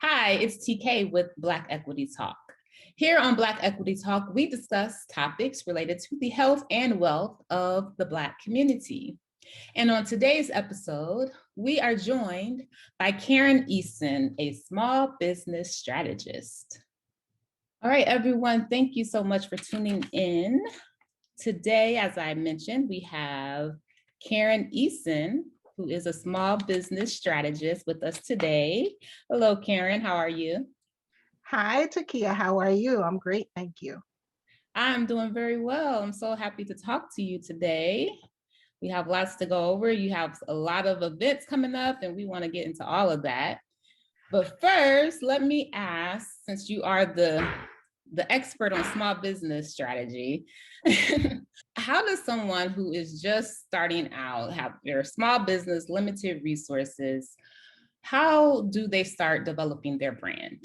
Hi, it's TK with Black Equity Talk. Here on Black Equity Talk, we discuss topics related to the health and wealth of the Black community. And on today's episode, we are joined by Karen Eason, a small business strategist. All right, everyone, thank you so much for tuning in. Today, as I mentioned, we have Karen Eason, who is a small business strategist with us today. Hello, Karen, how are you? Hi, Takia. How are you? I'm great, thank you. I'm doing very well. I'm so happy to talk to you today. We have lots to go over. You have a lot of events coming up, and we want to get into all of that. But first, let me ask, since you are the expert on small business strategy, how does someone who is just starting out, have their small business, limited resources, how do they start developing their brand?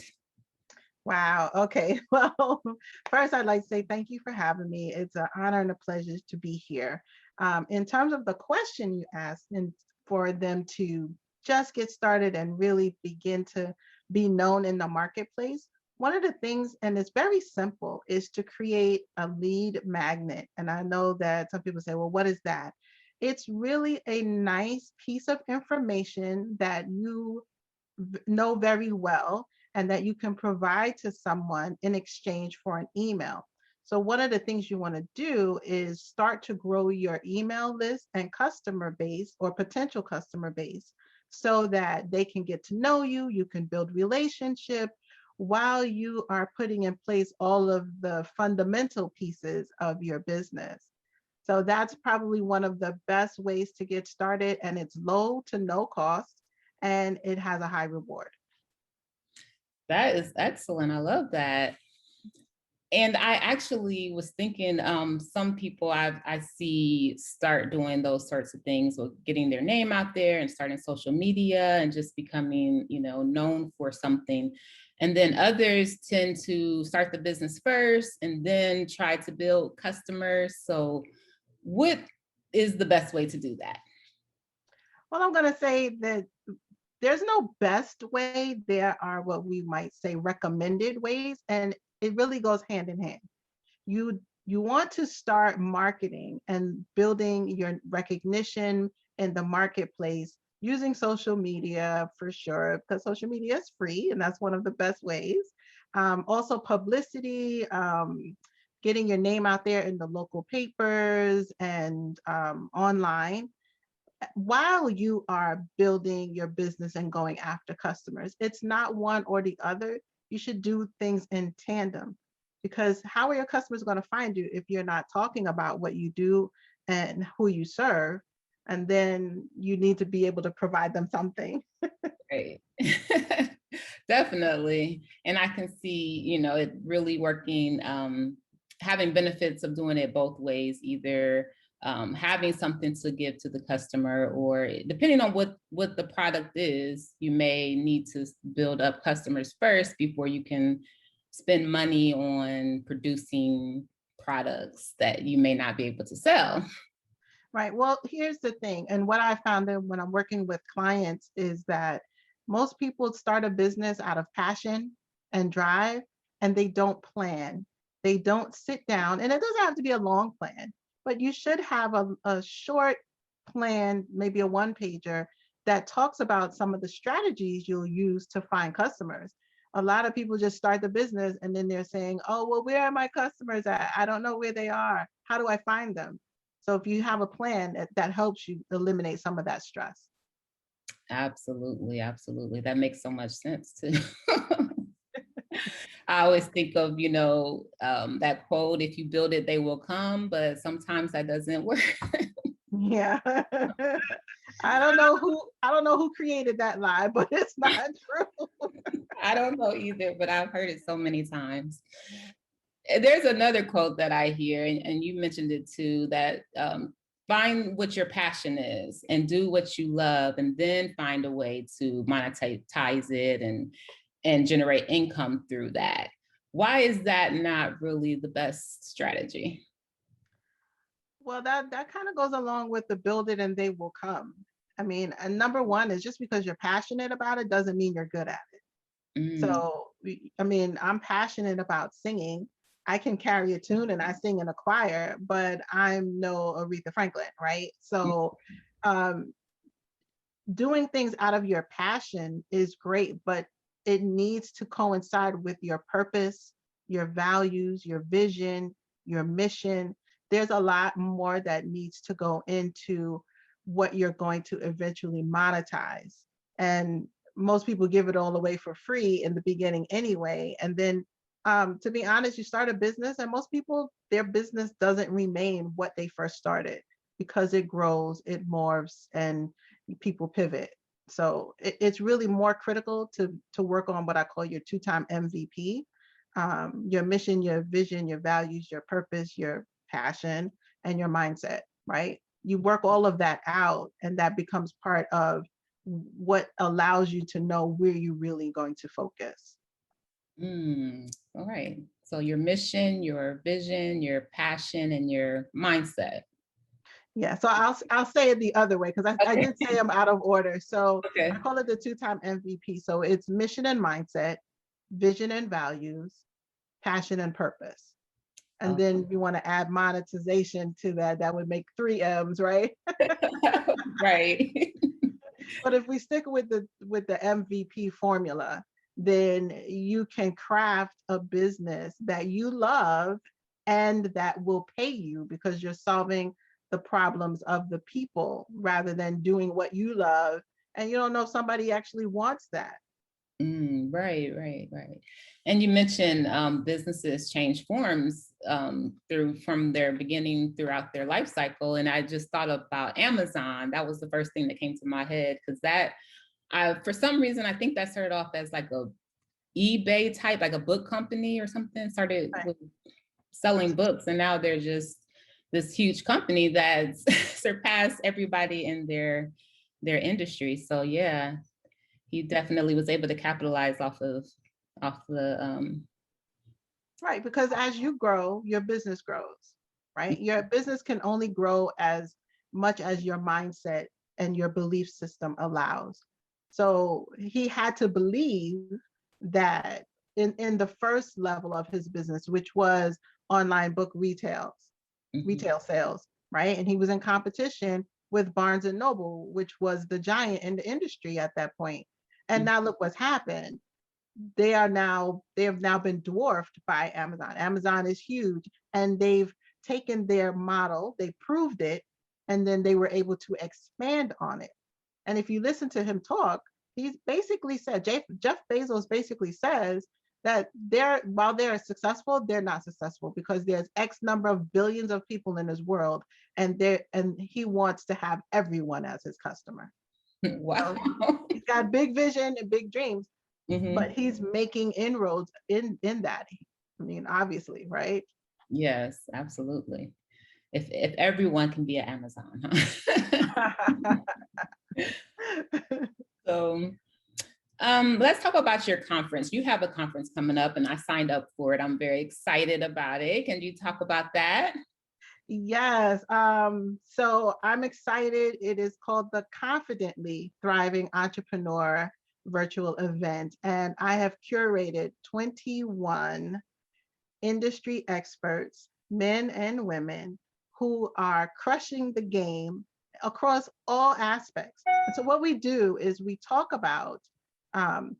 Wow. Okay. Well, first, I'd like to say thank you for having me. It's an honor and a pleasure to be here. In terms of the question you asked, and for them to just get started and really begin to be known in the marketplace, one of the things, and it's very simple, is to create a lead magnet. And I know that some people say, well, what is that? It's really a nice piece of information that you know very well and that you can provide to someone in exchange for an email. So one of the things you want to do is start to grow your email list and customer base or potential customer base so that they can get to know you, you can build relationship while you are putting in place all of the fundamental pieces of your business. So that's probably one of the best ways to get started, and it's low to no cost and it has a high reward. That is excellent. I love that. And I actually was thinking, some people I see start doing those sorts of things, with getting their name out there and starting social media and just becoming, known for something. And then others tend to start the business first and then try to build customers. So what is the best way to do that? Well, I'm going to say that there's no best way. There are what we might say recommended ways, and it really goes hand in hand. You want to start marketing and building your recognition in the marketplace using social media for sure, because social media is free and that's one of the best ways. Also publicity, getting your name out there in the local papers and online while you are building your business and going after customers. It's not one or the other. You should do things in tandem, because how are your customers going to find you if you're not talking about what you do and who you serve? And then you need to be able to provide them something. Right. Definitely. And I can see, it really working, having benefits of doing it both ways, either having something to give to the customer, or depending on what the product is, you may need to build up customers first before you can spend money on producing products that you may not be able to sell. Right. Well, here's the thing. And what I found that when I'm working with clients is that most people start a business out of passion and drive, and they don't plan. They don't sit down, and it doesn't have to be a long plan, but you should have a short plan, maybe a one pager that talks about some of the strategies you'll use to find customers. A lot of people just start the business and then they're saying, oh, well, where are my customers at? I don't know where they are. How do I find them? So if you have a plan, that helps you eliminate some of that stress. Absolutely, absolutely. That makes so much sense too. I always think of, that quote, if you build it, they will come, but sometimes that doesn't work. Yeah. I don't know who created that lie, but it's not true. I don't know either, but I've heard it so many times. There's another quote that I hear, and you mentioned it too, that find what your passion is and do what you love, and then find a way to monetize it and generate income through that. Why is that not really the best strategy? Well, that kind of goes along with the build it and they will come. I mean, and number one is just because you're passionate about it doesn't mean you're good at it. Mm, So, I mean, I'm passionate about singing. I can carry a tune and I sing in a choir, but I'm no Aretha Franklin, right? So, um, doing things out of your passion is great, but it needs to coincide with your purpose, your values, your vision, your mission. There's a lot more that needs to go into what you're going to eventually monetize. And most people give it all away for free in the beginning anyway. And then, to be honest, you start a business, and most people, their business doesn't remain what they first started because it grows, it morphs, and people pivot. So it's really more critical to work on what I call your two-time MVP, your mission, your vision, your values, your purpose, your passion, and your mindset. Right? You work all of that out, and that becomes part of what allows you to know where you're really going to focus. all right. So your mission, your vision, your passion, and your mindset. Yeah, so I'll say it the other way because I Okay. did say I'm out of order. So I Okay. call it the two-time MVP. So it's mission and mindset, vision and values, passion and purpose. And Oh, then you want to add monetization to that, that would make three M's, right? right. But if we stick with the MVP formula, then you can craft a business that you love and that will pay you because you're solving the problems of the people rather than doing what you love. And you don't know if somebody actually wants that. Right. And you mentioned businesses change forms through from their beginning throughout their life cycle, and I just thought about Amazon. That was the first thing that came to my head because that, I for some reason I think that started off as like a eBay type, like a book company or something. Started Right. with selling books, and now they're just this huge company that's surpassed everybody in their industry. So yeah, he definitely was able to capitalize off the Right, because as you grow, your business grows, right? Your business can only grow as much as your mindset and your belief system allows. So he had to believe that in the first level of his business, which was online book mhm, retail sales, right? And he was in competition with Barnes and Noble, which was the giant in the industry at that point. And mhm, now look what's happened. They have now been dwarfed by Amazon. Amazon is huge, and they've taken their model, they proved it, and then they were able to expand on it. And if you listen to him talk, he's basically said, Jeff Bezos basically says that while they're successful, they're not successful because there's X number of billions of people in this world, and he wants to have everyone as his customer. wow. So he's got big vision and big dreams, but hmm he's making inroads in that. I mean, obviously, right? Yes, absolutely. If everyone can be at Amazon, huh? So let's talk about your conference. You have a conference coming up, and I signed up for it. I'm very excited about it. Can you talk about that? Yes. So I'm excited. It is called the Confidently Thriving Entrepreneur virtual event, and I have curated 21 industry experts, men and women, who are crushing the game across all aspects. And so, what we do is we talk about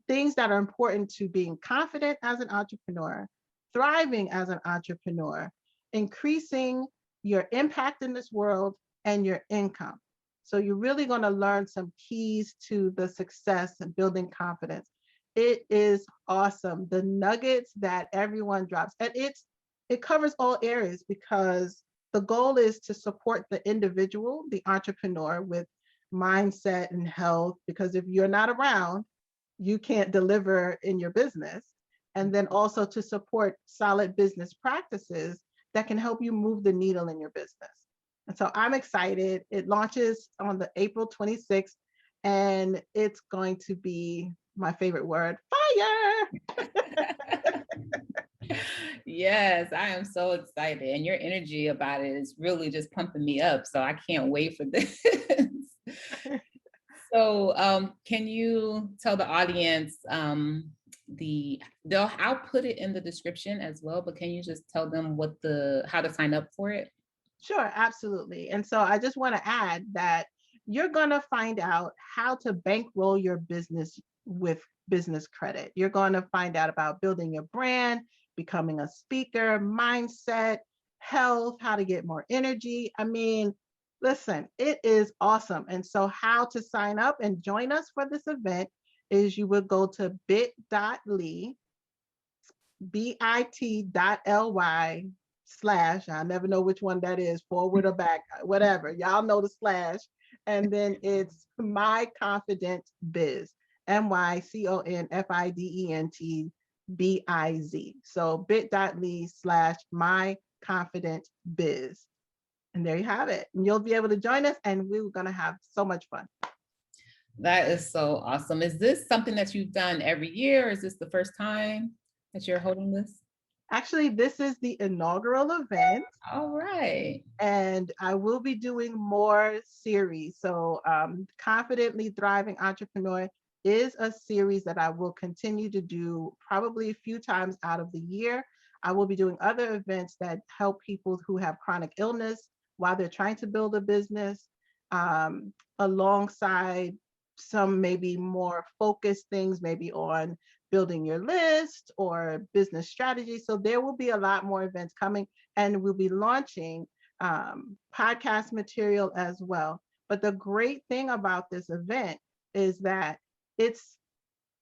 things that are important to being confident as an entrepreneur, thriving as an entrepreneur, increasing your impact in this world, and your income. So, you're really going to learn some keys to the success and building confidence. It is awesome. The nuggets that everyone drops, and it covers all areas because the goal is to support the individual, the entrepreneur, with mindset and health. Because if you're not around, you can't deliver in your business. And then also to support solid business practices that can help you move the needle in your business. And so I'm excited. It launches on the April 26th, and it's going to be my favorite word, fire. Yes, I am so excited. And your energy about it is really just pumping me up. So I can't wait for this. So can you tell the audience I'll put it in the description as well, but can you just tell them how to sign up for it? Sure, absolutely. And so I just want to add that you're going to find out how to bankroll your business with business credit. You're going to find out about building your brand, becoming a speaker, mindset, health, how to get more energy. I mean, listen, it is awesome. And so, how to sign up and join us for this event is you would go to bit.ly bit.ly/ I never know which one that is, forward or back, whatever. Y'all know the slash. And then it's My Confident Biz, MyConfidentBiz. So bit.ly/ My Confident Biz. And there you have it. And you'll be able to join us, and we're going to have so much fun. That is so awesome. Is this something that you've done every year? Or is this the first time that you're holding this? Actually, this is the inaugural event. All right. And I will be doing more series. So Confidently Thriving Entrepreneur is a series that I will continue to do probably a few times out of the year. I will be doing other events that help people who have chronic illness while they're trying to build a business, alongside some maybe more focused things, maybe on building your list or business strategy. So there will be a lot more events coming, and we'll be launching podcast material as well. But the great thing about this event is that it's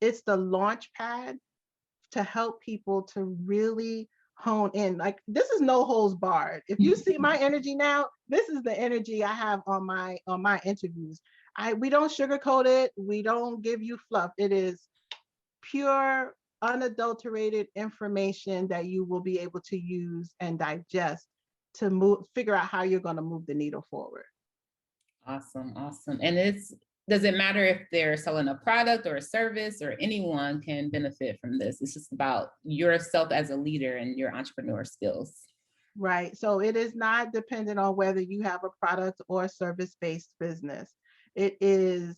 the launch pad to help people to really hone in. Like, this is no holds barred. If you see my energy now, this is the energy I have on my interviews. We don't sugarcoat it. We don't give you fluff. It is pure, unadulterated information that you will be able to use and digest to figure out how you're going to move the needle forward. Awesome. And does it matter if they're selling a product or a service, or anyone can benefit from this? It's just about yourself as a leader and your entrepreneur skills. Right. So it is not dependent on whether you have a product or service-based business. It is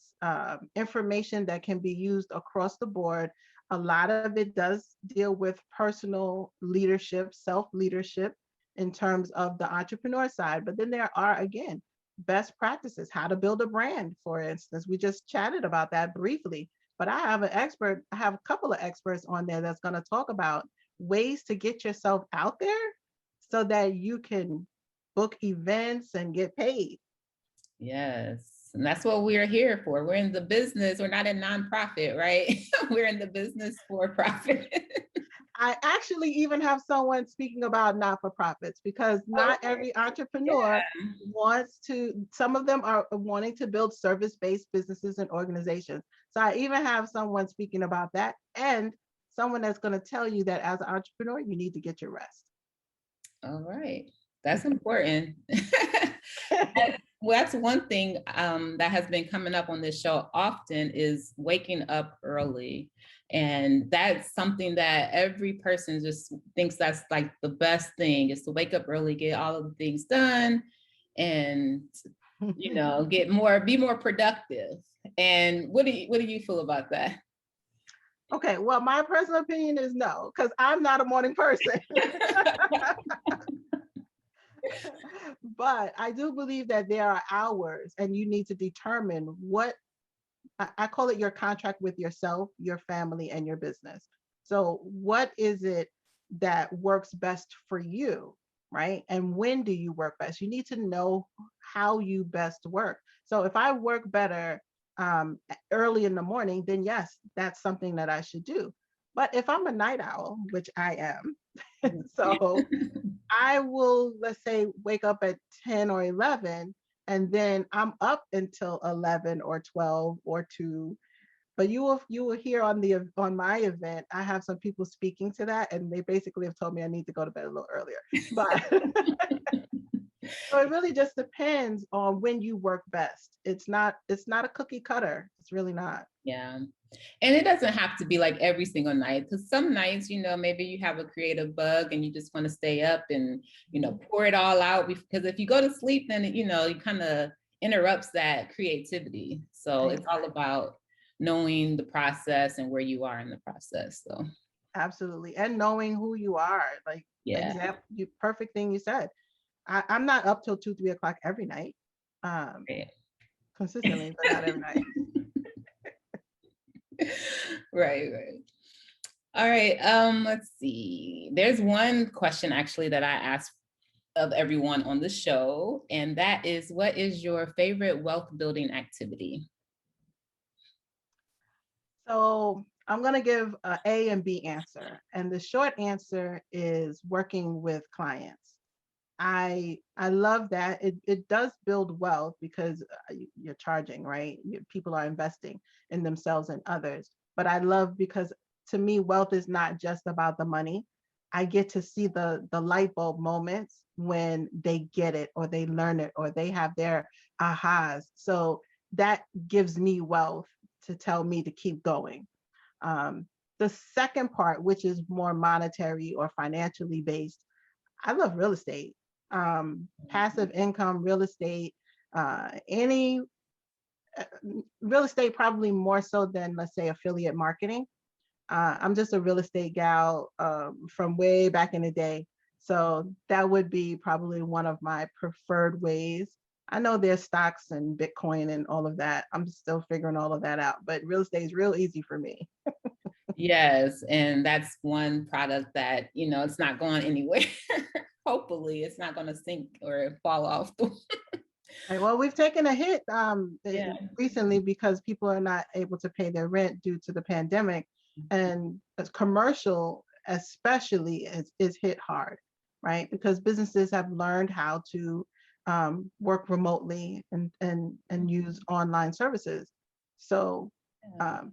information that can be used across the board. A lot of it does deal with personal leadership, self-leadership in terms of the entrepreneur side. But then there are, again, best practices, how to build a brand, for instance. We just chatted about that briefly, but I have a couple of experts on there that's going to talk about ways to get yourself out there so that you can book events and get paid. Yes. And that's what we're here for. We're in the business. We're not a nonprofit, right? We're in the business for profit. I actually even have someone speaking about not-for-profits, because not every entrepreneur wants to, some of them are wanting to build service-based businesses and organizations. So I even have someone speaking about that, and someone that's going to tell you that as an entrepreneur, you need to get your rest. All right. That's important. Well, that's one thing that has been coming up on this show often, is waking up early. And that's something that every person just thinks that's like the best thing, is to wake up early, get all of the things done, and be more productive. And what do you feel about that? Okay, well, my personal opinion is no, because I'm not a morning person. But I do believe that there are hours, and you need to determine what, I call it your contract with yourself, your family, and your business. So what is it that works best for you, right? And when do you work best? You need to know how you best work. So if I work better early in the morning, then yes, that's something that I should do. But if I'm a night owl, which I am, so I will, let's say, wake up at 10 or 11, and then I'm up until 11 or 12 or 2. But you will hear on my event, I have some people speaking to that, and they basically have told me I need to go to bed a little earlier. But so it really just depends on when you work best. It's not a cookie cutter. It's really not. Yeah. And it doesn't have to be like every single night, because some nights, maybe you have a creative bug and you just want to stay up and, pour it all out. Because if you go to sleep, then, it kind of interrupts that creativity. So It's all about knowing the process and where you are in the process. So Absolutely. And knowing who you are, like yeah. perfect thing you said. I'm not up till 2, 3 o'clock every night, um, Right. consistently, but not every night. Right, right. All right. Let's see. There's one question actually that I asked of everyone on the show, and that is, what is your favorite wealth building activity? So I'm going to give A and B answer. And the short answer is working with clients. I love that. It does build wealth because you're charging, right? People are investing in themselves and others. But I love because to me, wealth is not just about the money. I get to see the light bulb moments when they get it or they learn it or they have their ahas. So that gives me wealth to tell me to keep going. Um, the second part, which is more monetary or financially based, I love real estate, passive income, real estate, any real estate, probably more so than, let's say, affiliate marketing. I'm just a real estate gal from way back in the day. So that would be probably one of my preferred ways. I know there's stocks and Bitcoin and all of that. I'm still figuring all of that out, but real estate is real easy for me. Yes, and that's one product that, it's not going anywhere. Hopefully, it's not going to sink or fall off. Right, well, we've taken a hit Yeah. recently because people are not able to pay their rent due to the pandemic, and as commercial especially is hit hard, right? Because businesses have learned how to work remotely and use online services. So um,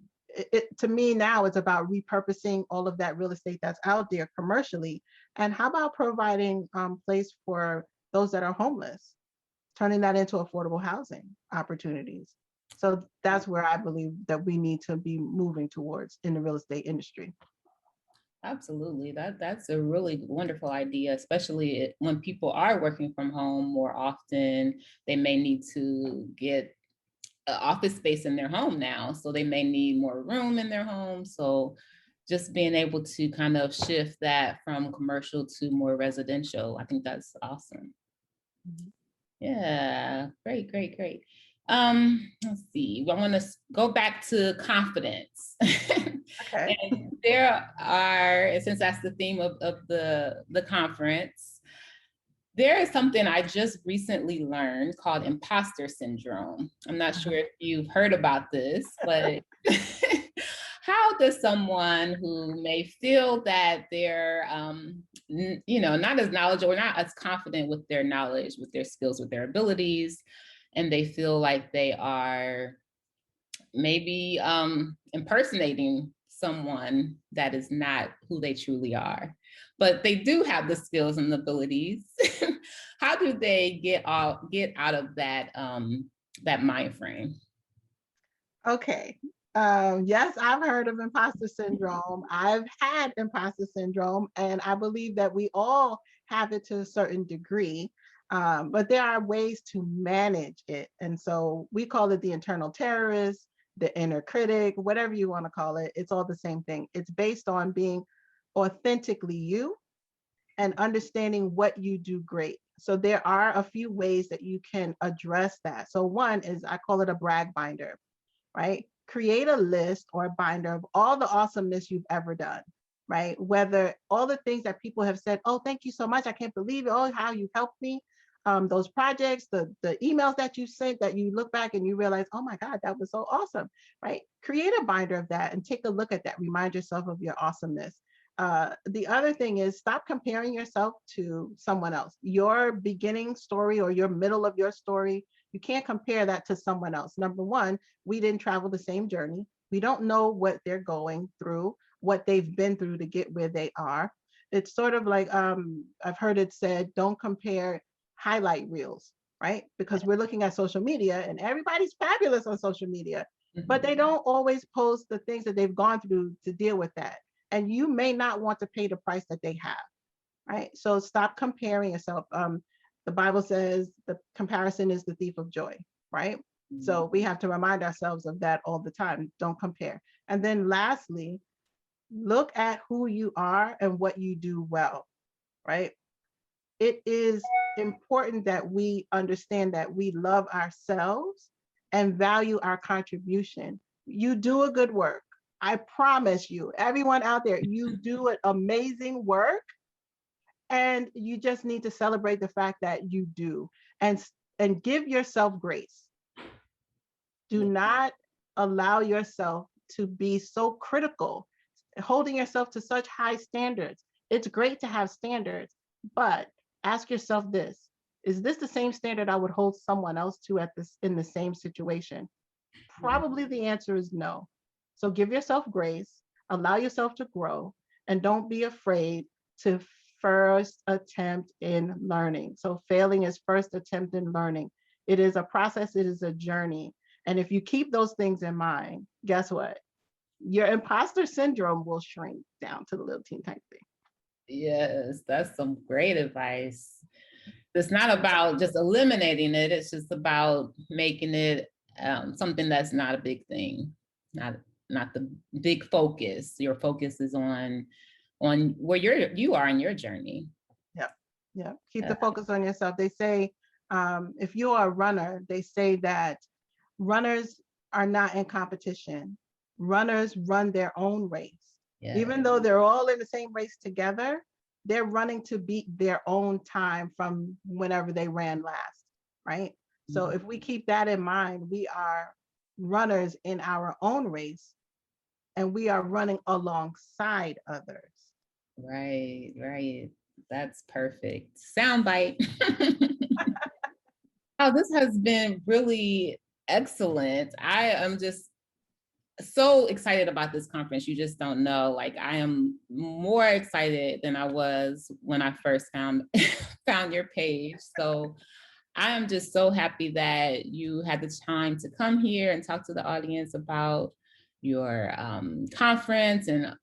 to me now it's about repurposing all of that real estate that's out there commercially, and how about providing place for those that are homeless, turning that into affordable housing opportunities. So that's where I believe that we need to be moving towards in the real estate industry. Absolutely. That's a really wonderful idea, especially when people are working from home more often. They may need to get office space in their home now, so they may need more room in their home. So just being able to kind of shift that from commercial to more residential, I think that's awesome. Mhm. Yeah, great, great, great. Let's see. I want to go back to confidence. Okay. And there are, since that's the theme of the conference, there is something I just recently learned called imposter syndrome. I'm not sure if you've heard about this, but how does someone who may feel that they're, not as knowledgeable or not as confident with their knowledge, with their skills, with their abilities, and they feel like they are maybe impersonating someone that is not who they truly are, but they do have the skills and the abilities. How do they get out of that mind frame? Okay. Yes, I've heard of imposter syndrome. I've had imposter syndrome, and I believe that we all have it to a certain degree. But there are ways to manage it. And so we call it the internal terrorist, the inner critic, whatever you want to call it. It's all the same thing. It's based on being authentically you and understanding what you do great. So there are a few ways that you can address that. So one is, I call it a brag binder, right? Create a list or a binder of all the awesomeness you've ever done, right? Whether all the things that people have said, oh, thank you so much, I can't believe it, oh, how you helped me. Those projects, the emails that you sent, that you look back and you realize, oh my God, that was so awesome, right? Create a binder of that and take a look at that. Remind yourself of your awesomeness. The other thing is, stop comparing yourself to someone else. Your beginning story or your middle of your story, you can't compare that to someone else. Number one, we didn't travel the same journey. We don't know what they're going through, what they've been through to get where they are. It's sort of like, I've heard it said, don't compare highlight reels, right? Because we're looking at social media and everybody's fabulous on social media, but they don't always post the things that they've gone through to deal with that. And you may not want to pay the price that they have, right? So stop comparing yourself. The Bible says the comparison is the thief of joy, right? So we have to remind ourselves of that all the time. Don't compare. And then lastly, look at who you are and what you do well, right? It is important that we understand that we love ourselves and value our contribution. You do a good work. I promise you, everyone out there, you do an amazing work, and you just need to celebrate the fact that you do, and and give yourself grace. Do not allow yourself to be so critical, holding yourself to such high standards. It's great to have standards, but ask yourself this: is this the same standard I would hold someone else to at this in the same situation? Probably the answer is no. So give yourself grace, allow yourself to grow, and don't be afraid to first attempt in learning. So failing is first attempt in learning. It is a process, it is a journey. And if you keep those things in mind, guess what? Your imposter syndrome will shrink down to the little teeny tiny thing. Yes, that's some great advice. It's not about just eliminating it. It's just about making it something that's not a big thing, not the big focus. Your focus is on where you are in your journey. Yep. Yeah. Keep the focus on yourself. They say if you are a runner, they say that runners are not in competition. Runners run their own race. Yeah. Even though they're all in the same race together, they're running to beat their own time from whenever they ran last, right? Mm-hmm. So if we keep that in mind, we are runners in our own race, and we are running alongside others. Right, right. That's perfect. Soundbite. Oh, this has been really excellent. I am just so excited about this conference. You just don't know. Like, I am more excited than I was when I first found your page. So I am just so happy that you had the time to come here and talk to the audience about your conference. And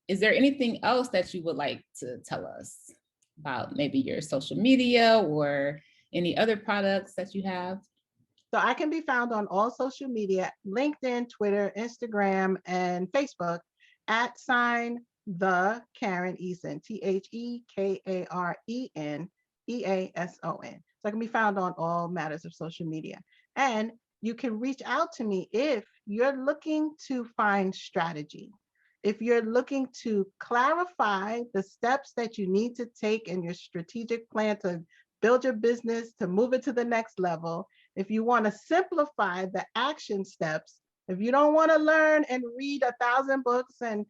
is there anything else that you would like to tell us about, maybe your social media or any other products that you have? So I can be found on all social media: LinkedIn, Twitter, Instagram, and Facebook at the Karen Eason, TheKareneAson. So I can be found on all matters of social media. And you can reach out to me if you're looking to find strategy, if you're looking to clarify the steps that you need to take in your strategic plan to build your business, to move it to the next level. If you want to simplify the action steps, if you don't want to learn and read 1,000 books and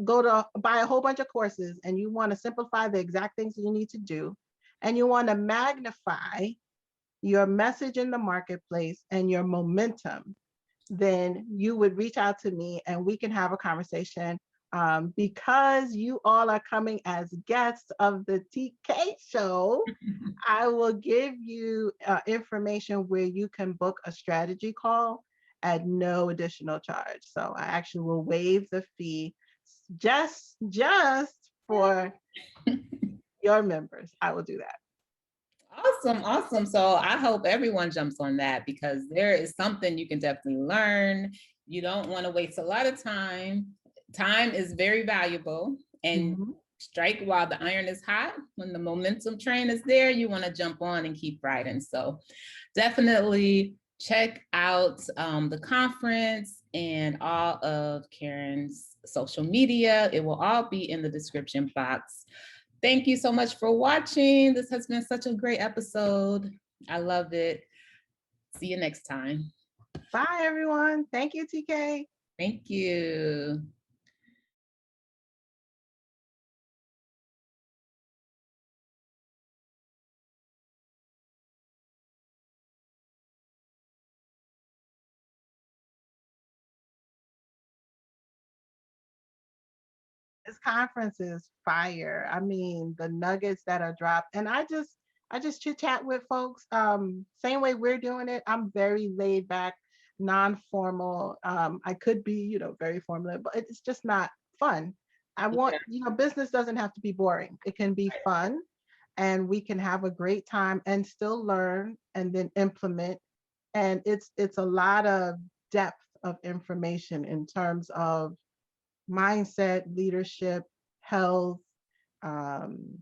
go to buy a whole bunch of courses, and you want to simplify the exact things you need to do, and you want to magnify your message in the marketplace and your momentum, then you would reach out to me and we can have a conversation. Because you all are coming as guests of the TK show, I will give you information where you can book a strategy call at no additional charge. So I actually will waive the fee just for your members. I will do that. Awesome, awesome. So I hope everyone jumps on that, because there is something you can definitely learn. You don't want to waste a lot of time. Time is very valuable, and strike while the iron is hot. When the momentum train is there, you want to jump on and keep riding. So definitely check out the conference and all of Karen's social media. It will all be in the description box. Thank you so much for watching. This has been such a great episode. I love it. See you next time. Bye, everyone. Thank you, TK. Thank you. This conference is fire. I mean, the nuggets that are dropped, and I just chit chat with folks. Same way we're doing it. I'm very laid back, non-formal. I could be, very formal, but it's just not fun. I want, business doesn't have to be boring. It can be fun, and we can have a great time and still learn and then implement And it's a lot of depth of information in terms of mindset, leadership, health, um,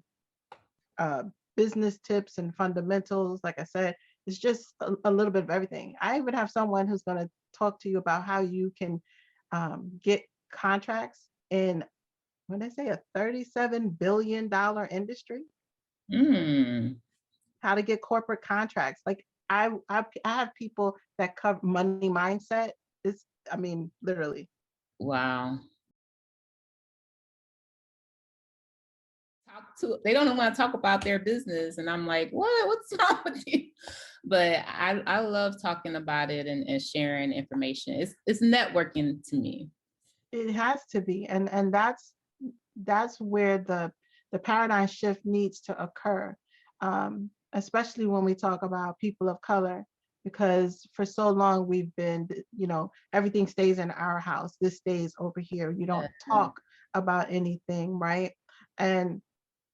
uh, business tips and fundamentals. Like I said, it's just a little bit of everything. I even have someone who's going to talk to you about how you can get contracts in, when they say, a $37 billion industry, Mm, how to get corporate contracts. Like I have people that cover money mindset. It's, I mean, literally. wow. They don't want to talk about their business. And I'm like, what's wrong with you? But I love talking about it and sharing information. It's networking to me. It has to be, and that's where the paradigm shift needs to occur, especially when we talk about people of color, because for so long we've been, everything stays in our house. This stays over here. You don't Yeah. talk about anything, right? And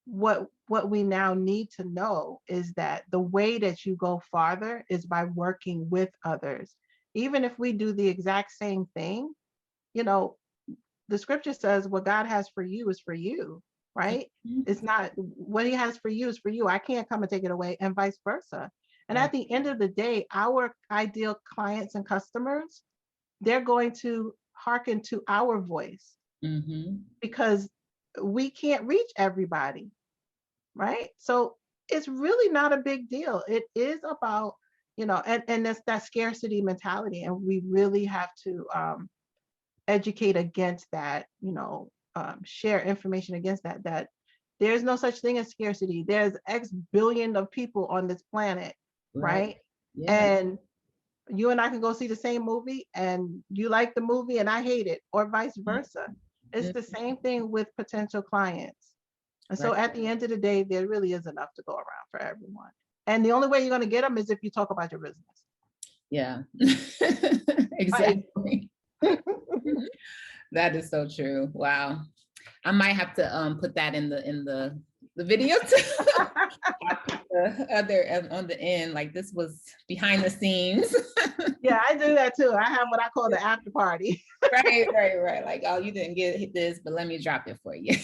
what we now need to know is that the way that you go farther is by working with others. Even if we do the exact same thing, you know, the scripture says what God has for you is for you, right? Mhm. It's not, what he has for you is for you. I can't come and take it away, and vice versa. And Right. at the end of the day, our ideal clients and customers, they're going to hearken to our voice, Mm-hmm. because we can't reach everybody, right? So it's really not a big deal. It is about, and that's that scarcity mentality. And we really have to educate against that, share information against that there's no such thing as scarcity. There's X billion of people on this planet, Right. right? Yeah. And you and I can go see the same movie, and you like the movie and I hate it, or vice versa. It's Mhm. the same thing with potential clients. And Right. so at the end of the day, there really is enough to go around for everyone. And the only way you're going to get them is if you talk about your business. Yeah. Right. Exactly. That is so true. Wow. I might have to put that in the video too. I'll put the other on the end, like this was behind the scenes. Yeah, I do that too. I have what I call the after party. Right, right, right. Like, oh, you didn't get this, but let me drop it for you.